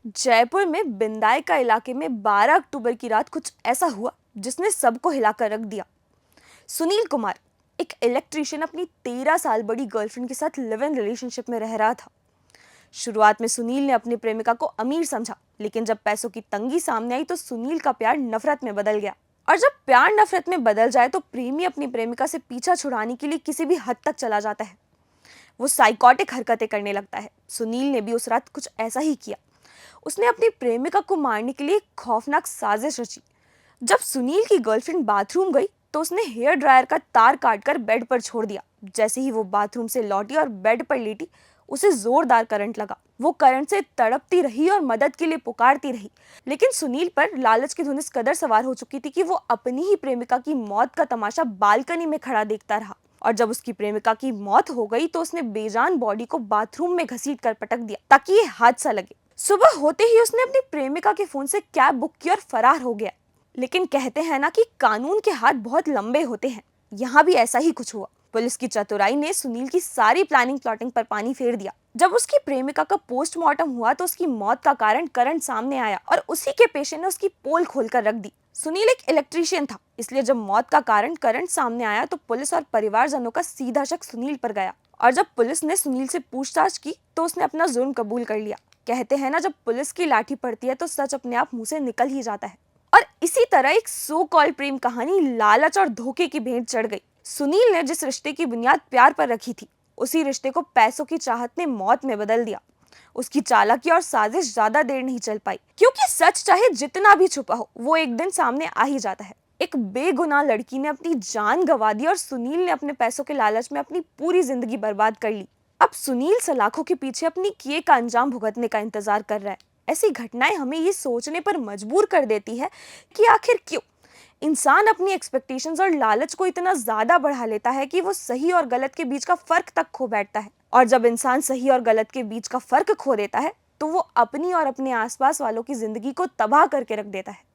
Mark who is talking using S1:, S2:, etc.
S1: जयपुर में बिंदाई इलाके में 12 अक्टूबर की रात कुछ ऐसा हुआ जिसने सबको हिलाकर रख दिया। सुनील कुमार, एक इलेक्ट्रीशियन, अपनी 13 साल बड़ी गर्लफ्रेंड के साथ लिव इन रिलेशनशिप में रह रहा था। शुरुआत में सुनील ने अपनी प्रेमिका को अमीर समझा, लेकिन जब पैसों की तंगी सामने आई तो सुनील का प्यार नफरत में बदल गया। और जब प्यार नफरत में बदल जाए तो प्रेमी अपनी प्रेमिका से पीछा छुड़ाने के लिए किसी भी हद तक चला जाता है। वो साइकोटिक हरकतें करने लगता है। सुनील ने भी उस रात कुछ ऐसा ही किया। उसने अपनी प्रेमिका को मारने के लिए एक खौफनाक साजिश रची। जब सुनील की गर्लफ्रेंड बाथरूम गई तो उसने हेयर ड्रायर का तार काटकर बेड पर छोड़ दिया। जैसे ही वो बाथरूम से लौटी और बेड पर लेटी, उसे जोरदार करंट लगा। वो करंट से तड़पती रही और मदद के लिए पुकारती रही, लेकिन सुनील पर लालच की धुन इस कदर सवार हो चुकी थी कि वो अपनी ही प्रेमिका की मौत का तमाशा बालकनी में खड़ा देखता रहा। और जब उसकी प्रेमिका की मौत हो गई तो उसने बेजान बॉडी को बाथरूम में घसीट कर पटक दिया ताकि ये हादसा लगे। सुबह होते ही उसने अपनी प्रेमिका के फोन से कैब बुक की और फरार हो गया। लेकिन कहते हैं ना कि कानून के हाथ बहुत लंबे होते हैं। यहाँ भी ऐसा ही कुछ हुआ। पुलिस की चतुराई ने सुनील की सारी प्लानिंग प्लॉटिंग पर पानी फेर दिया। जब उसकी प्रेमिका का पोस्टमार्टम हुआ तो उसकी मौत का कारण करंट सामने आया और उसी के पेशेंट ने उसकी पोल खोलकर रख दी। सुनील एक इलेक्ट्रीशियन था, इसलिए जब मौत का कारण करंट सामने आया तो पुलिस और परिवारजनों का सीधा शक सुनील पर गया। और जब पुलिस ने सुनील से पूछताछ की तो उसने अपना जुर्म कबूल कर लिया। कहते हैं ना, जब पुलिस की लाठी पड़ती है तो सच अपने आप मुंह से निकल ही जाता है। और इसी तरह एक सो कॉल्ड प्रेम कहानी लालच और धोखे की भेंट चढ़ गई। सुनील ने जिस रिश्ते की बुनियाद प्यार पर रखी थी, उसी रिश्ते को पैसों की चाहत ने मौत में बदल दिया। उसकी चालाकी और साजिश ज्यादा देर नहीं चल पाई, क्योंकि सच चाहे जितना भी छुपा हो वो एक दिन सामने आ ही जाता है। एक बेगुनाह लड़की ने अपनी जान गंवा दी और सुनील ने अपने पैसों के लालच में अपनी पूरी जिंदगी बर्बाद कर ली। अब सुनील सलाखों के पीछे अपनी किए का अंजाम भुगतने का इंतजार कर रहा है। ऐसी घटनाएं हमें ये सोचने पर मजबूर कर देती है कि आखिर क्यों इंसान अपनी एक्सपेक्टेशंस और लालच को इतना ज्यादा बढ़ा लेता है कि वो सही और गलत के बीच का फर्क तक खो बैठता है। और जब इंसान सही और गलत के बीच का फर्क खो देता है तो वो अपनी और अपने आसपास वालों की जिंदगी को तबाह करके रख देता है।